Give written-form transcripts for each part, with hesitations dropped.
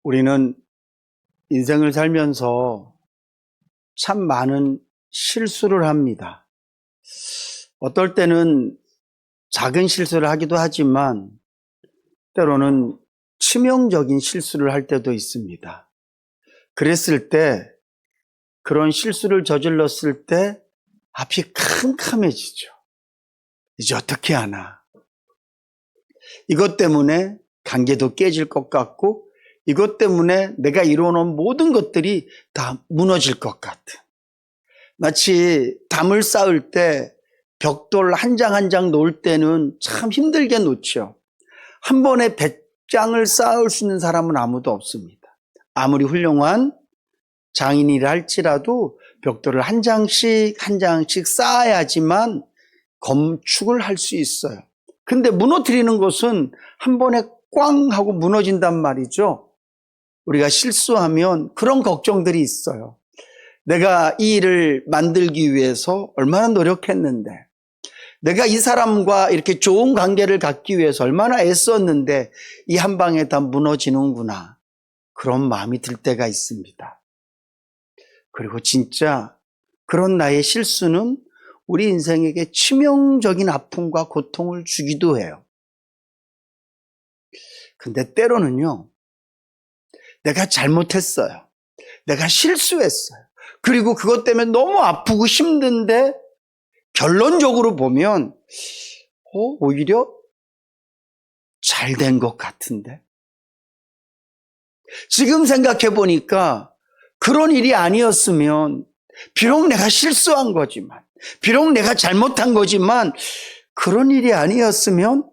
우리는 인생을 살면서 참 많은 실수를 합니다. 어떨 때는 작은 실수를 하기도 하지만 때로는 치명적인 실수를 할 때도 있습니다. 그랬을 때, 그런 실수를 저질렀을 때 앞이 캄캄해지죠. 이제 어떻게 하나. 이것 때문에 관계도 깨질 것 같고, 이것 때문에 내가 이루어놓은 모든 것들이 다 무너질 것 같은. 마치 담을 쌓을 때 벽돌 한 장 한 장 놓을 때는 참 힘들게 놓죠. 한 번에 100장을 쌓을 수 있는 사람은 아무도 없습니다. 아무리 훌륭한 장인이라 할지라도 벽돌을 한 장씩 한 장씩 쌓아야지만 건축을 할 수 있어요. 근데 무너뜨리는 것은 한 번에 꽝 하고 무너진단 말이죠. 우리가 실수하면 그런 걱정들이 있어요. 내가 이 일을 만들기 위해서 얼마나 노력했는데, 내가 이 사람과 이렇게 좋은 관계를 갖기 위해서 얼마나 애썼는데 이 한 방에 다 무너지는구나. 그런 마음이 들 때가 있습니다. 그리고 진짜 그런 나의 실수는 우리 인생에게 치명적인 아픔과 고통을 주기도 해요. 근데 때로는요, 내가 잘못했어요. 내가 실수했어요. 그리고 그것 때문에 너무 아프고 힘든데 결론적으로 보면 오히려 잘 된 것 같은데. 지금 생각해 보니까 그런 일이 아니었으면, 비록 내가 실수한 거지만, 비록 내가 잘못한 거지만, 그런 일이 아니었으면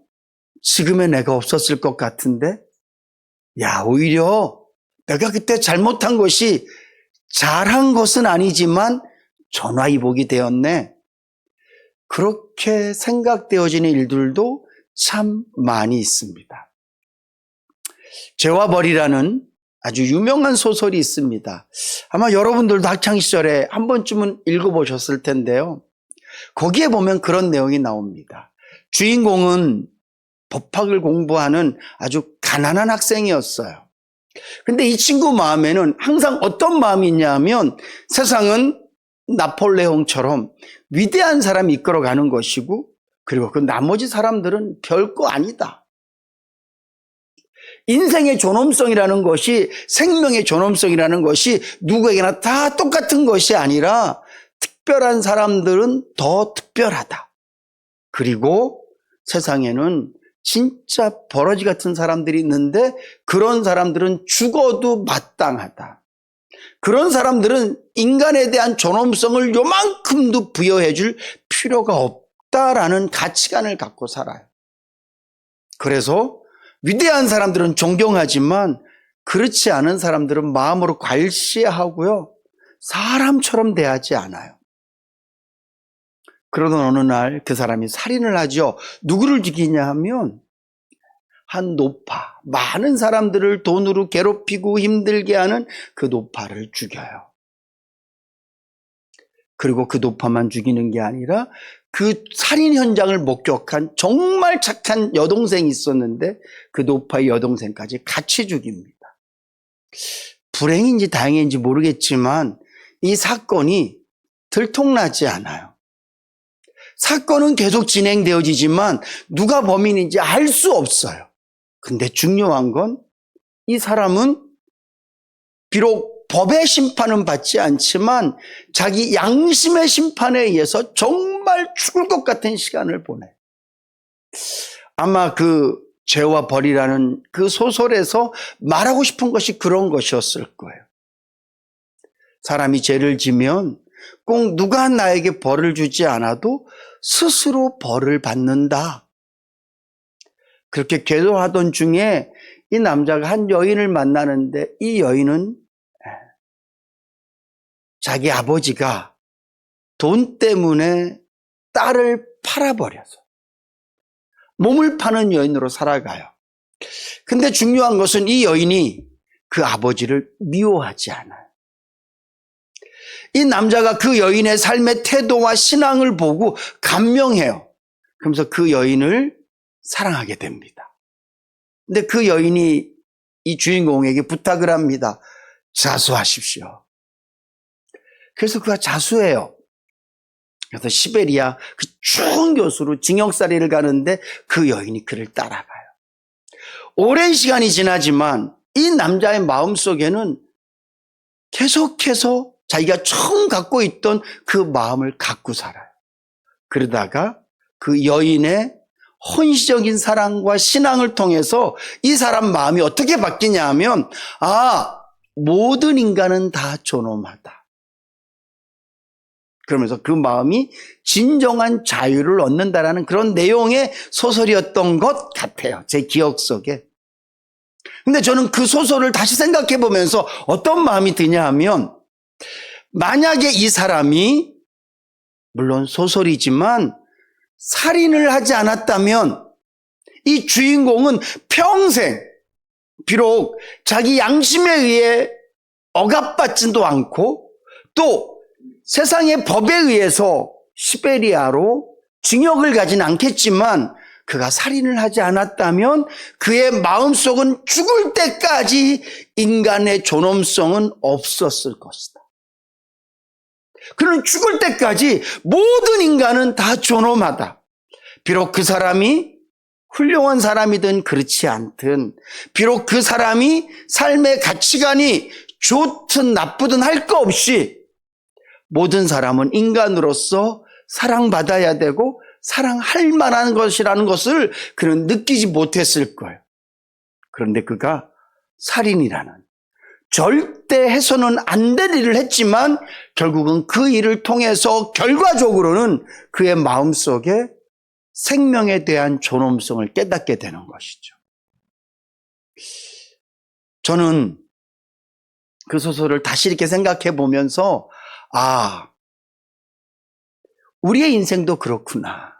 지금의 내가 없었을 것 같은데, 오히려 내가 그때 잘못한 것이 잘한 것은 아니지만 전화위복이 되었네. 그렇게 생각되어지는 일들도 참 많이 있습니다. 죄와 벌이라는 아주 유명한 소설이 있습니다. 아마 여러분들도 학창시절에 한 번쯤은 읽어보셨을 텐데요. 거기에 보면 그런 내용이 나옵니다. 주인공은 법학을 공부하는 아주 가난한 학생이었어요. 근데 이 친구 마음에는 항상 어떤 마음이 있냐면, 세상은 나폴레옹처럼 위대한 사람이 이끌어가는 것이고, 그리고 그 나머지 사람들은 별거 아니다. 인생의 존엄성이라는 것이, 생명의 존엄성이라는 것이 누구에게나 다 똑같은 것이 아니라 특별한 사람들은 더 특별하다. 그리고 세상에는 진짜 버러지 같은 사람들이 있는데 그런 사람들은 죽어도 마땅하다. 그런 사람들은 인간에 대한 존엄성을 요만큼도 부여해 줄 필요가 없다라는 가치관을 갖고 살아요. 그래서 위대한 사람들은 존경하지만 그렇지 않은 사람들은 마음으로 괄시하고요, 사람처럼 대하지 않아요. 그러던 어느 날 그 사람이 살인을 하죠. 누구를 죽이냐 하면 한 노파, 많은 사람들을 돈으로 괴롭히고 힘들게 하는 그 노파를 죽여요. 그리고 그 노파만 죽이는 게 아니라 그 살인 현장을 목격한 정말 착한 여동생이 있었는데 그 노파의 여동생까지 같이 죽입니다. 불행인지 다행인지 모르겠지만 이 사건이 들통나지 않아요. 사건은 계속 진행되어지지만 누가 범인인지 알 수 없어요. 근데 중요한 건 이 사람은 비록 법의 심판은 받지 않지만 자기 양심의 심판에 의해서 정말 죽을 것 같은 시간을 보내. 아마 그 죄와 벌이라는 그 소설에서 말하고 싶은 것이 그런 것이었을 거예요. 사람이 죄를 지면 꼭 누가 나에게 벌을 주지 않아도 스스로 벌을 받는다. 그렇게 기도하던 중에 이 남자가 한 여인을 만나는데, 이 여인은 자기 아버지가 돈 때문에 딸을 팔아버려서 몸을 파는 여인으로 살아가요. 근데 중요한 것은 이 여인이 그 아버지를 미워하지 않아요. 이 남자가 그 여인의 삶의 태도와 신앙을 보고 감명해요. 그러면서 그 여인을 사랑하게 됩니다. 근데 그 여인이 이 주인공에게 부탁을 합니다. 자수하십시오. 그래서 그가 자수해요. 그래서 시베리아 그 추운 교수로 징역살이를 가는데 그 여인이 그를 따라가요. 오랜 시간이 지나지만 이 남자의 마음속에는 계속해서 자기가 처음 갖고 있던 그 마음을 갖고 살아요. 그러다가 그 여인의 헌시적인 사랑과 신앙을 통해서 이 사람 마음이 어떻게 바뀌냐 하면, 모든 인간은 다 존엄하다. 그러면서 그 마음이 진정한 자유를 얻는다라는 그런 내용의 소설이었던 것 같아요. 제 기억 속에. 근데 저는 그 소설을 다시 생각해 보면서 어떤 마음이 드냐 하면, 만약에 이 사람이 물론 소설이지만 살인을 하지 않았다면 이 주인공은 평생 비록 자기 양심에 의해 억압받지도 않고 또 세상의 법에 의해서 시베리아로 징역을 가진 않겠지만 그가 살인을 하지 않았다면 그의 마음속은 죽을 때까지 인간의 존엄성은 없었을 것이다. 그는 죽을 때까지 모든 인간은 다 존엄하다. 비록 그 사람이 훌륭한 사람이든 그렇지 않든, 비록 그 사람이 삶의 가치관이 좋든 나쁘든 할 거 없이 모든 사람은 인간으로서 사랑받아야 되고 사랑할 만한 것이라는 것을 그는 느끼지 못했을 거예요. 그런데 그가 살인이라는 절대 해서는 안 될 일을 했지만 결국은 그 일을 통해서 결과적으로는 그의 마음속에 생명에 대한 존엄성을 깨닫게 되는 것이죠. 저는 그 소설을 다시 이렇게 생각해 보면서 우리의 인생도 그렇구나.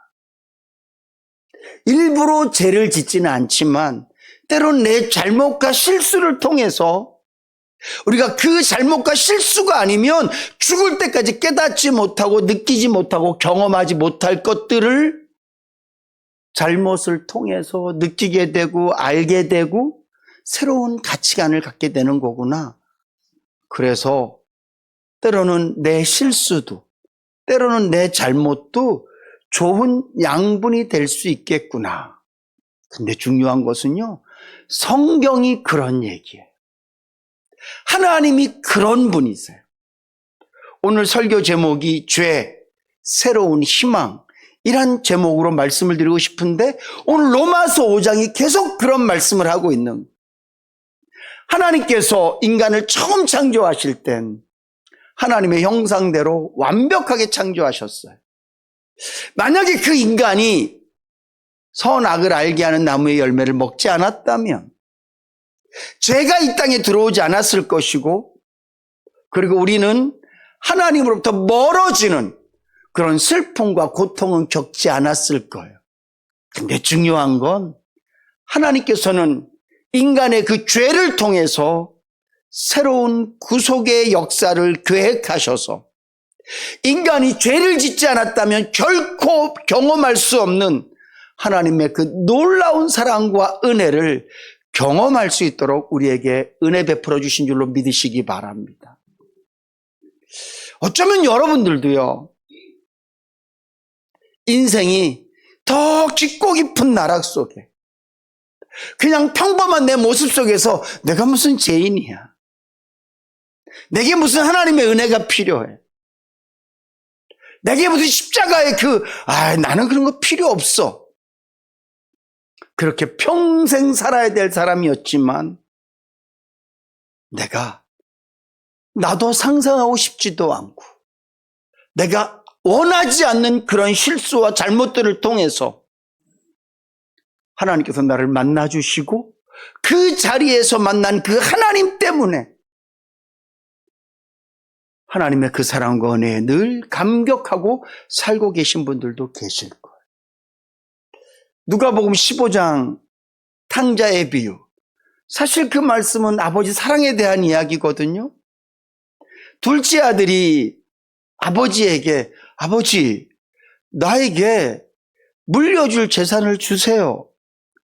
일부러 죄를 짓지는 않지만 때론 내 잘못과 실수를 통해서 우리가 그 잘못과 실수가 아니면 죽을 때까지 깨닫지 못하고 느끼지 못하고 경험하지 못할 것들을 잘못을 통해서 느끼게 되고 알게 되고 새로운 가치관을 갖게 되는 거구나. 그래서 때로는 내 실수도 때로는 내 잘못도 좋은 양분이 될 수 있겠구나. 근데 중요한 것은요, 성경이 그런 얘기예요. 하나님이 그런 분이세요. 오늘 설교 제목이 죄, 새로운 희망, 이란 제목으로 말씀을 드리고 싶은데 오늘 로마서 5장이 계속 그런 말씀을 하고 있는, 하나님께서 인간을 처음 창조하실 땐 하나님의 형상대로 완벽하게 창조하셨어요. 만약에 그 인간이 선악을 알게 하는 나무의 열매를 먹지 않았다면 죄가 이 땅에 들어오지 않았을 것이고, 그리고 우리는 하나님으로부터 멀어지는 그런 슬픔과 고통은 겪지 않았을 거예요. 근데 중요한 건 하나님께서는 인간의 그 죄를 통해서 새로운 구속의 역사를 계획하셔서 인간이 죄를 짓지 않았다면 결코 경험할 수 없는 하나님의 그 놀라운 사랑과 은혜를 경험할 수 있도록 우리에게 은혜 베풀어 주신 줄로 믿으시기 바랍니다. 어쩌면 여러분들도요, 인생이 더 깊고 깊은 나락 속에 그냥 평범한 내 모습 속에서 내가 무슨 죄인이야, 내게 무슨 하나님의 은혜가 필요해, 내게 무슨 십자가의 나는 그런 거 필요 없어, 그렇게 평생 살아야 될 사람이었지만 나도 상상하고 싶지도 않고 내가 원하지 않는 그런 실수와 잘못들을 통해서 하나님께서 나를 만나주시고 그 자리에서 만난 그 하나님 때문에 하나님의 그 사랑과 은혜에 늘 감격하고 살고 계신 분들도 계실 거예요. 누가복음 15장 탕자의 비유, 사실 그 말씀은 아버지 사랑에 대한 이야기거든요. 둘째 아들이 아버지에게, 아버지, 나에게 물려줄 재산을 주세요.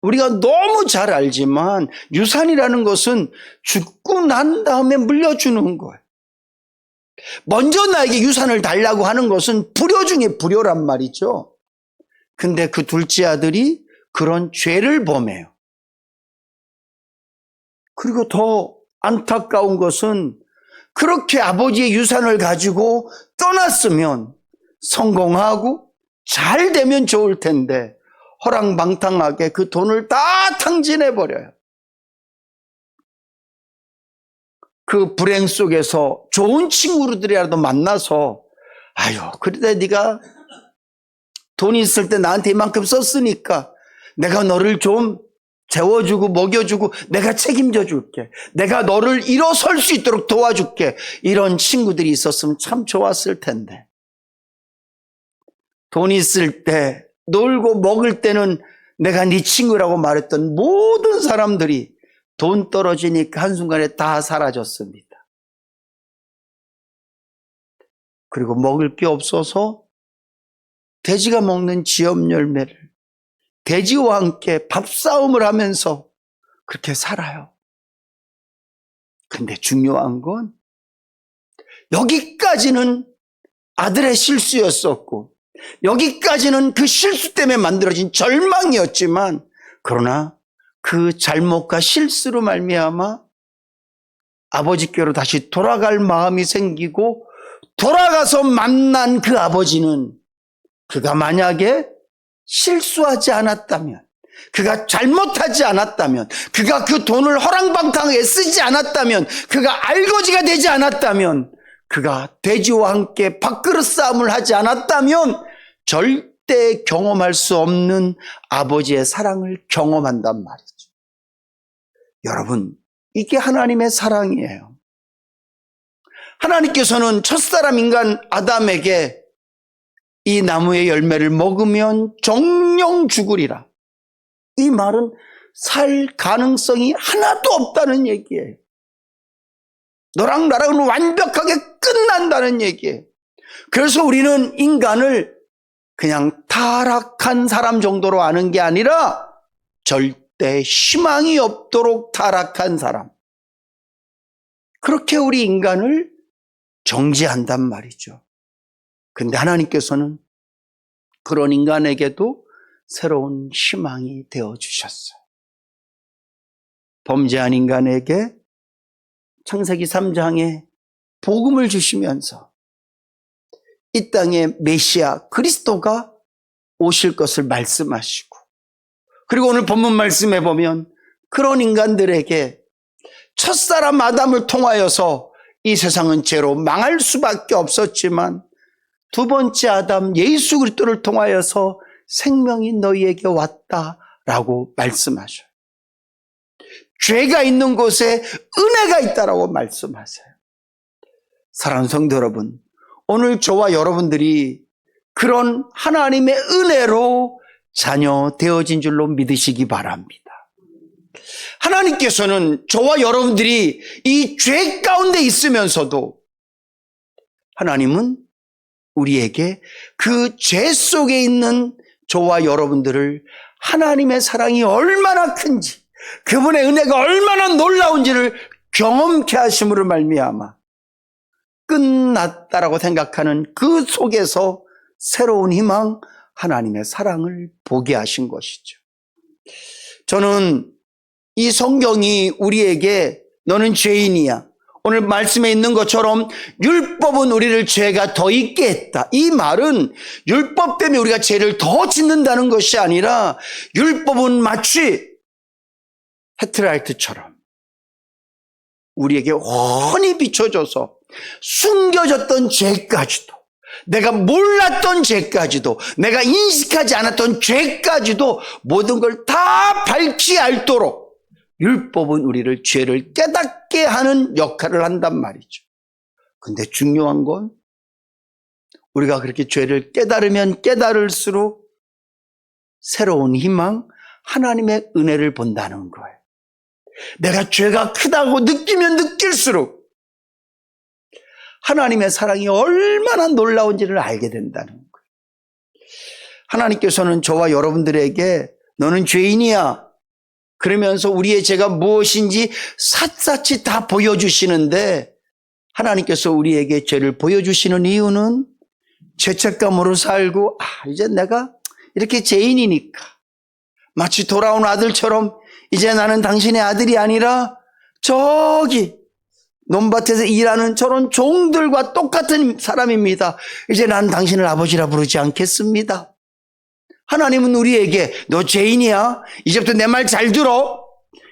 우리가 너무 잘 알지만 유산이라는 것은 죽고 난 다음에 물려주는 거예요. 먼저 나에게 유산을 달라고 하는 것은 불효 중에 불효란 말이죠. 근데 그 둘째 아들이 그런 죄를 범해요. 그리고 더 안타까운 것은 그렇게 아버지의 유산을 가지고 떠났으면 성공하고 잘 되면 좋을 텐데 허랑방탕하게 그 돈을 다 탕진해버려요. 그 불행 속에서 좋은 친구들이라도 만나서 아유 그래 네가 돈 있을 때 나한테 이만큼 썼으니까 내가 너를 좀 재워주고 먹여주고 내가 책임져 줄게. 내가 너를 일어설 수 있도록 도와줄게. 이런 친구들이 있었으면 참 좋았을 텐데. 돈 있을 때 놀고 먹을 때는 내가 네 친구라고 말했던 모든 사람들이 돈 떨어지니까 한순간에 다 사라졌습니다. 그리고 먹을 게 없어서 돼지가 먹는 지엽 열매를 돼지와 함께 밥싸움을 하면서 그렇게 살아요. 근데 중요한 건 여기까지는 아들의 실수였었고 여기까지는 그 실수 때문에 만들어진 절망이었지만 그러나 그 잘못과 실수로 말미암아 아버지께로 다시 돌아갈 마음이 생기고 돌아가서 만난 그 아버지는 그가 만약에 실수하지 않았다면 그가 잘못하지 않았다면 그가 그 돈을 허랑방탕하게 쓰지 않았다면 그가 알거지가 되지 않았다면 그가 돼지와 함께 밥그릇 싸움을 하지 않았다면 절대 경험할 수 없는 아버지의 사랑을 경험한단 말이죠. 여러분, 이게 하나님의 사랑이에요. 하나님께서는 첫사람 인간 아담에게 이 나무의 열매를 먹으면 정령 죽으리라. 이 말은 살 가능성이 하나도 없다는 얘기예요. 너랑 나랑은 완벽하게 끝난다는 얘기예요. 그래서 우리는 인간을 그냥 타락한 사람 정도로 아는 게 아니라 절대 희망이 없도록 타락한 사람. 그렇게 우리 인간을 정죄한단 말이죠. 근데 하나님께서는 그런 인간에게도 새로운 희망이 되어주셨어요. 범죄한 인간에게 창세기 3장에 복음을 주시면서 이 땅에 메시아 그리스도가 오실 것을 말씀하시고 그리고 오늘 본문 말씀해 보면 그런 인간들에게 첫사람 아담을 통하여서 이 세상은 죄로 망할 수밖에 없었지만 두 번째 아담 예수 그리스도를 통하여서 생명이 너희에게 왔다라고 말씀하셔요. 죄가 있는 곳에 은혜가 있다라고 말씀하세요. 사랑하는 성도 여러분, 오늘 저와 여러분들이 그런 하나님의 은혜로 자녀 되어진 줄로 믿으시기 바랍니다. 하나님께서는 저와 여러분들이 이 죄 가운데 있으면서도 하나님은 우리에게 그 죄 속에 있는 저와 여러분들을 하나님의 사랑이 얼마나 큰지 그분의 은혜가 얼마나 놀라운지를 경험케 하심으로 말미암아 끝났다라고 생각하는 그 속에서 새로운 희망, 하나님의 사랑을 보게 하신 것이죠. 저는 이 성경이 우리에게 너는 죄인이야. 오늘 말씀에 있는 것처럼 율법은 우리를 죄가 더 있게 했다. 이 말은 율법 때문에 우리가 죄를 더 짓는다는 것이 아니라 율법은 마치 헤트라이트처럼 우리에게 훤히 비춰줘서 숨겨졌던 죄까지도 내가 몰랐던 죄까지도 내가 인식하지 않았던 죄까지도 모든 걸 다 밝히 알도록 율법은 우리를 죄를 깨닫게 하는 역할을 한단 말이죠. 근데 중요한 건 우리가 그렇게 죄를 깨달으면 깨달을수록 새로운 희망, 하나님의 은혜를 본다는 거예요. 내가 죄가 크다고 느끼면 느낄수록 하나님의 사랑이 얼마나 놀라운지를 알게 된다는 거예요. 하나님께서는 저와 여러분들에게 너는 죄인이야. 그러면서 우리의 죄가 무엇인지 샅샅이 다 보여주시는데, 하나님께서 우리에게 죄를 보여주시는 이유는 죄책감으로 살고, 이제 내가 이렇게 죄인이니까 마치 돌아온 아들처럼 이제 나는 당신의 아들이 아니라 저기 논밭에서 일하는 저런 종들과 똑같은 사람입니다. 이제 나는 당신을 아버지라 부르지 않겠습니다. 하나님은 우리에게 너 죄인이야? 이제부터 내 말 잘 들어.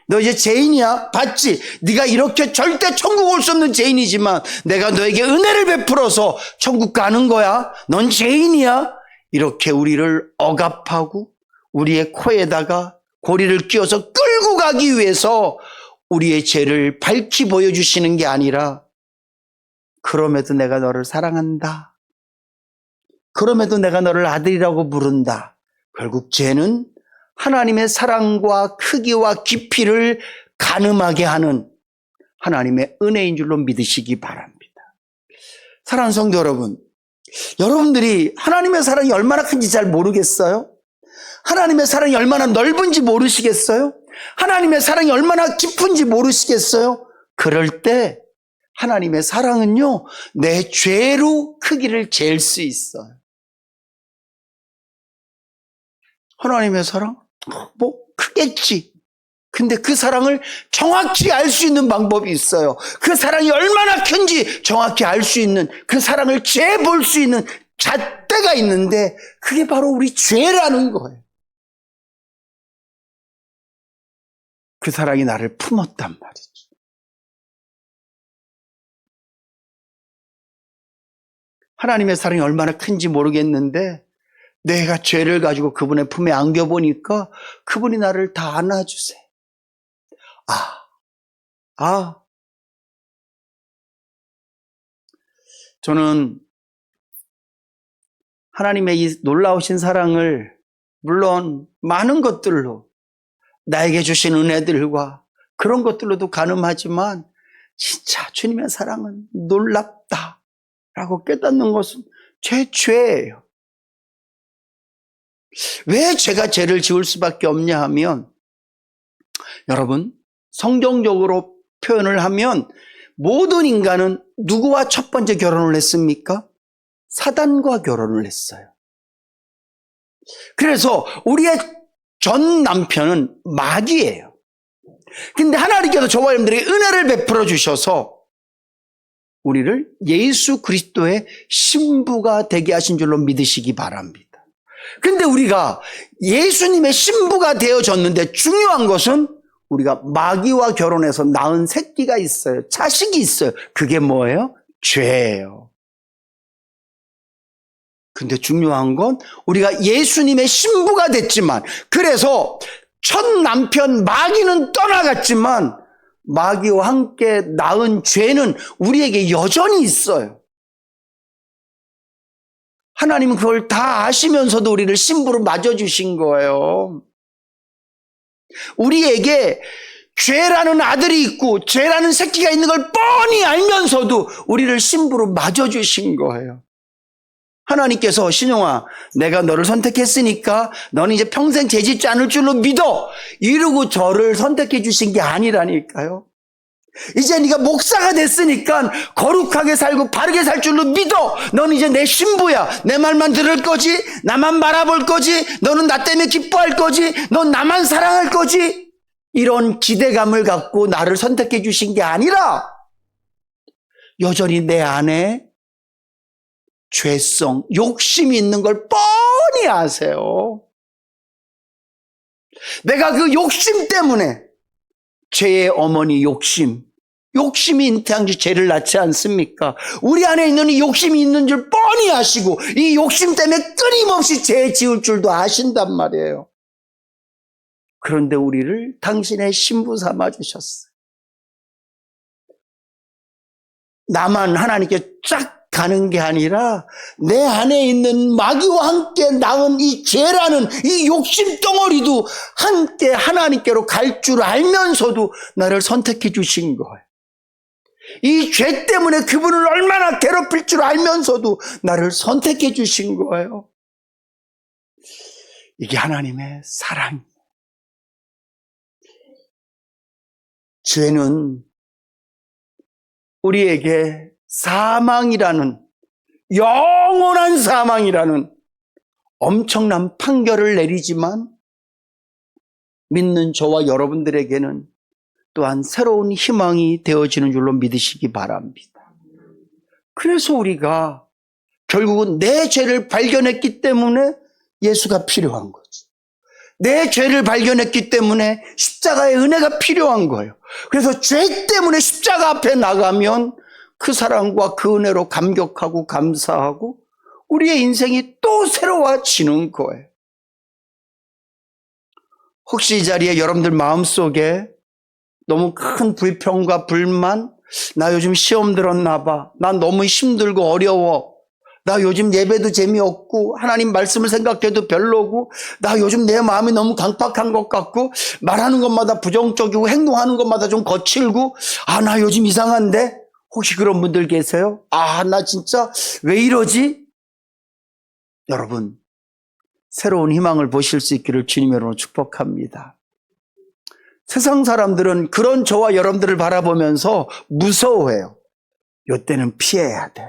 너 이제 죄인이야? 봤지? 네가 이렇게 절대 천국 올 수 없는 죄인이지만 내가 너에게 은혜를 베풀어서 천국 가는 거야. 넌 죄인이야? 이렇게 우리를 억압하고 우리의 코에다가 고리를 끼워서 끌고 가기 위해서 우리의 죄를 밝히 보여주시는 게 아니라, 그럼에도 내가 너를 사랑한다. 그럼에도 내가 너를 아들이라고 부른다. 결국 죄는 하나님의 사랑과 크기와 깊이를 가늠하게 하는 하나님의 은혜인 줄로 믿으시기 바랍니다. 사랑하는 성도 여러분, 여러분들이 하나님의 사랑이 얼마나 큰지 잘 모르겠어요? 하나님의 사랑이 얼마나 넓은지 모르시겠어요? 하나님의 사랑이 얼마나 깊은지 모르시겠어요? 그럴 때 하나님의 사랑은요, 내 죄로 크기를 잴 수 있어요. 하나님의 사랑? 뭐 크겠지. 근데 그 사랑을 정확히 알 수 있는 방법이 있어요. 그 사랑이 얼마나 큰지 정확히 알 수 있는, 그 사랑을 재볼 수 있는 잣대가 있는데, 그게 바로 우리 죄라는 거예요. 그 사랑이 나를 품었단 말이죠. 하나님의 사랑이 얼마나 큰지 모르겠는데 내가 죄를 가지고 그분의 품에 안겨보니까 그분이 나를 다 안아주세요. 저는 하나님의 이 놀라우신 사랑을 물론 많은 것들로, 나에게 주신 은혜들과 그런 것들로도 가늠하지만 진짜 주님의 사랑은 놀랍다라고 깨닫는 것은 제 죄예요. 왜 제가 죄를 지을 수밖에 없냐 하면, 여러분, 성경적으로 표현을 하면 모든 인간은 누구와 첫 번째 결혼을 했습니까? 사단과 결혼을 했어요. 그래서 우리의 전 남편은 마귀예요. 근데 하나님께서 저와 여러분들에게 은혜를 베풀어 주셔서 우리를 예수 그리스도의 신부가 되게 하신 줄로 믿으시기 바랍니다. 근데 우리가 예수님의 신부가 되어졌는데 중요한 것은 우리가 마귀와 결혼해서 낳은 새끼가 있어요. 자식이 있어요. 그게 뭐예요? 죄예요. 근데 중요한 건 우리가 예수님의 신부가 됐지만, 그래서 첫 남편 마귀는 떠나갔지만 마귀와 함께 낳은 죄는 우리에게 여전히 있어요. 하나님은 그걸 다 아시면서도 우리를 신부로 맞아주신 거예요. 우리에게 죄라는 아들이 있고 죄라는 새끼가 있는 걸 뻔히 알면서도 우리를 신부로 맞아주신 거예요. 하나님께서 신용아, 내가 너를 선택했으니까 너는 이제 평생 죄 짓지 않을 줄로 믿어, 이러고 저를 선택해 주신 게 아니라니까요. 이제 네가 목사가 됐으니까 거룩하게 살고 바르게 살 줄로 믿어, 너는 이제 내 신부야, 내 말만 들을 거지, 나만 바라볼 거지, 너는 나 때문에 기뻐할 거지, 넌 나만 사랑할 거지, 이런 기대감을 갖고 나를 선택해 주신 게 아니라 여전히 내 안에 죄성, 욕심이 있는 걸 뻔히 아세요. 내가 그 욕심 때문에, 죄의 어머니 욕심이 잉태한 지 죄를 낳지 않습니까? 우리 안에 있는 이 욕심이 있는 줄 뻔히 아시고 이 욕심 때문에 끊임없이 죄 지을 줄도 아신단 말이에요. 그런데 우리를 당신의 신부 삼아주셨어요. 나만 하나님께 쫙 가는 게 아니라 내 안에 있는 마귀와 함께 낳은 이 죄라는 이 욕심 덩어리도 함께 하나님께로 갈 줄 알면서도 나를 선택해 주신 거예요. 이 죄 때문에 그분을 얼마나 괴롭힐 줄 알면서도 나를 선택해 주신 거예요. 이게 하나님의 사랑이에요. 죄는 우리에게 사망이라는, 영원한 사망이라는 엄청난 판결을 내리지만 믿는 저와 여러분들에게는 또한 새로운 희망이 되어지는 줄로 믿으시기 바랍니다. 그래서 우리가 결국은 내 죄를 발견했기 때문에 예수가 필요한 거죠. 내 죄를 발견했기 때문에 십자가의 은혜가 필요한 거예요. 그래서 죄 때문에 십자가 앞에 나가면 그 사랑과 그 은혜로 감격하고 감사하고 우리의 인생이 또 새로워지는 거예요. 혹시 이 자리에 여러분들 마음속에 너무 큰 불평과 불만, 나 요즘 시험 들었나 봐, 난 너무 힘들고 어려워, 나 요즘 예배도 재미없고 하나님 말씀을 생각해도 별로고, 나 요즘 내 마음이 너무 강팍한 것 같고 말하는 것마다 부정적이고 행동하는 것마다 좀 거칠고, 나 요즘 이상한데? 혹시 그런 분들 계세요? 나 진짜 왜 이러지? 여러분, 새로운 희망을 보실 수 있기를 주님의 이름으로 축복합니다. 세상 사람들은 그런 저와 여러분들을 바라보면서 무서워해요. 요때는 피해야 돼.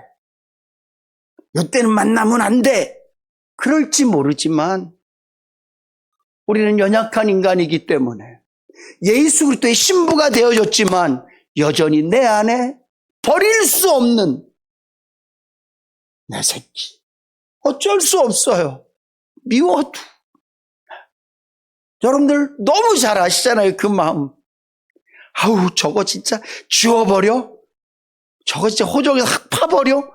요때는 만나면 안 돼. 그럴지 모르지만 우리는 연약한 인간이기 때문에 예수 그리스도의 신부가 되어졌지만 여전히 내 안에 버릴 수 없는 내 새끼. 어쩔 수 없어요. 미워도. 여러분들 너무 잘 아시잖아요, 그 마음. 저거 진짜 지워버려? 저거 진짜 호적에서 확 파버려?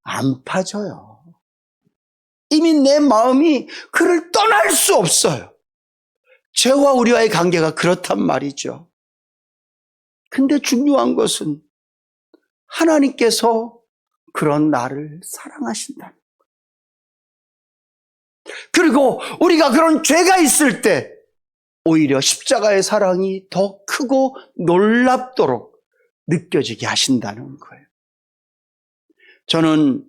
안 파져요. 이미 내 마음이 그를 떠날 수 없어요. 죄와 우리와의 관계가 그렇단 말이죠. 근데 중요한 것은 하나님께서 그런 나를 사랑하신다는 거예요. 그리고 우리가 그런 죄가 있을 때 오히려 십자가의 사랑이 더 크고 놀랍도록 느껴지게 하신다는 거예요. 저는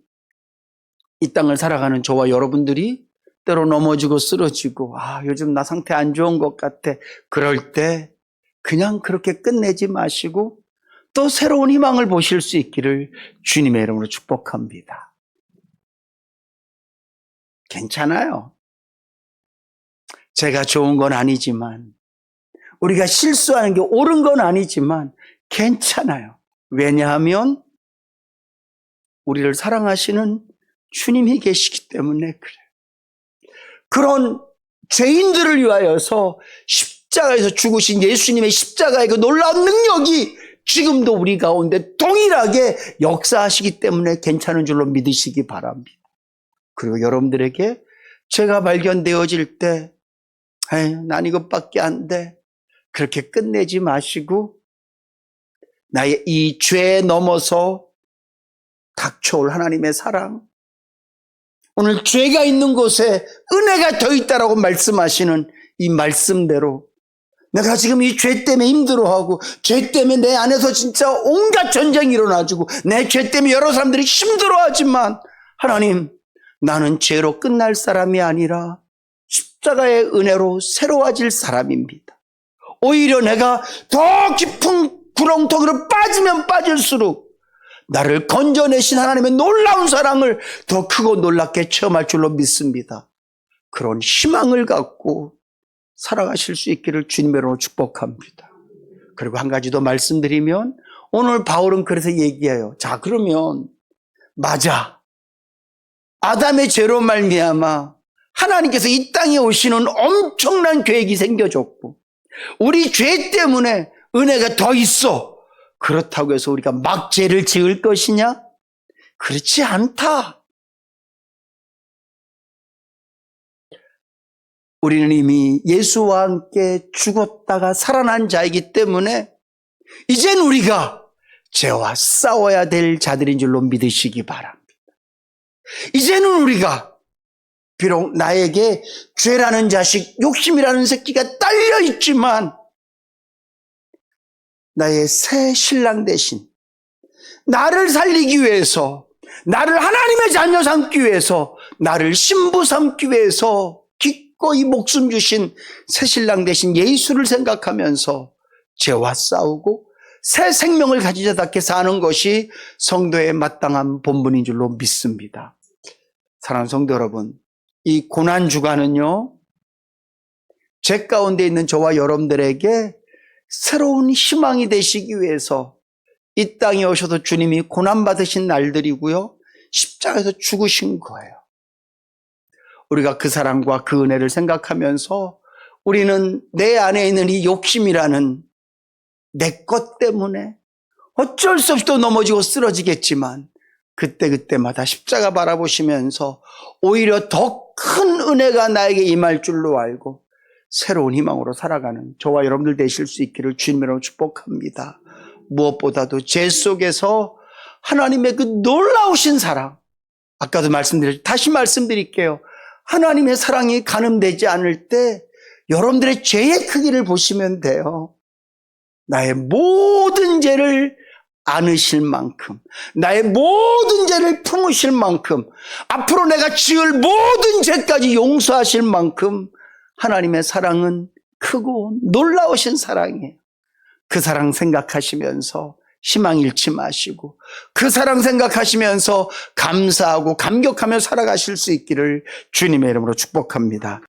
이 땅을 살아가는 저와 여러분들이 때로 넘어지고 쓰러지고 요즘 나 상태 안 좋은 것 같아. 그럴 때 그냥 그렇게 끝내지 마시고 또 새로운 희망을 보실 수 있기를 주님의 이름으로 축복합니다. 괜찮아요. 제가 좋은 건 아니지만, 우리가 실수하는 게 옳은 건 아니지만 괜찮아요. 왜냐하면 우리를 사랑하시는 주님이 계시기 때문에 그래요. 그런 죄인들을 위하여서 십자가에서 죽으신 예수님의 십자가의 그 놀라운 능력이 지금도 우리 가운데 동일하게 역사하시기 때문에 괜찮은 줄로 믿으시기 바랍니다. 그리고 여러분들에게 죄가 발견되어질 때 난 이것밖에 안 돼. 그렇게 끝내지 마시고 나의 이 죄에 넘어서 닥쳐올 하나님의 사랑, 오늘 죄가 있는 곳에 은혜가 더 있다라고 말씀하시는 이 말씀대로 내가 지금 이 죄 때문에 힘들어하고 죄 때문에 내 안에서 진짜 온갖 전쟁이 일어나지고 내 죄 때문에 여러 사람들이 힘들어하지만 하나님, 나는 죄로 끝날 사람이 아니라 십자가의 은혜로 새로워질 사람입니다. 오히려 내가 더 깊은 구렁텅이로 빠지면 빠질수록 나를 건져내신 하나님의 놀라운 사랑을 더 크고 놀랍게 체험할 줄로 믿습니다. 그런 희망을 갖고 살아가실 수 있기를 주님의 이름으로 축복합니다. 그리고 한 가지 더 말씀드리면, 오늘 바울은 그래서 얘기해요. 자, 그러면 맞아, 아담의 죄로 말미암아 하나님께서 이 땅에 오시는 엄청난 계획이 생겨졌고 우리 죄 때문에 은혜가 더 있어. 그렇다고 해서 우리가 막 죄를 지을 것이냐? 그렇지 않다. 우리는 이미 예수와 함께 죽었다가 살아난 자이기 때문에 이젠 우리가 죄와 싸워야 될 자들인 줄로 믿으시기 바랍니다. 이제는 우리가 비록 나에게 죄라는 자식, 욕심이라는 새끼가 딸려 있지만 나의 새 신랑 대신 나를 살리기 위해서, 나를 하나님의 자녀 삼기 위해서, 나를 신부 삼기 위해서 기꺼이 목숨 주신 새 신랑 대신 예수를 생각하면서 죄와 싸우고 새 생명을 가지자답게 사는 것이 성도의 마땅한 본분인 줄로 믿습니다. 사랑하는 성도 여러분, 이 고난주간은요, 죄 가운데 있는 저와 여러분들에게 새로운 희망이 되시기 위해서 이 땅에 오셔서 주님이 고난받으신 날들이고요, 십자가에서 죽으신 거예요. 우리가 그 사랑과 그 은혜를 생각하면서 우리는 내 안에 있는 이 욕심이라는 내 것 때문에 어쩔 수 없이 또 넘어지고 쓰러지겠지만 그때마다 십자가 바라보시면서 오히려 더 큰 은혜가 나에게 임할 줄로 알고 새로운 희망으로 살아가는 저와 여러분들 되실 수 있기를 주님으로 축복합니다. 무엇보다도 죄 속에서 하나님의 그 놀라우신 사랑, 아까도 다시 말씀드릴게요. 하나님의 사랑이 가늠되지 않을 때 여러분들의 죄의 크기를 보시면 돼요. 나의 모든 죄를 안으실 만큼, 나의 모든 죄를 품으실 만큼, 앞으로 내가 지을 모든 죄까지 용서하실 만큼 하나님의 사랑은 크고 놀라우신 사랑이에요. 그 사랑 생각하시면서 희망 잃지 마시고 그 사랑 생각하시면서 감사하고 감격하며 살아가실 수 있기를 주님의 이름으로 축복합니다.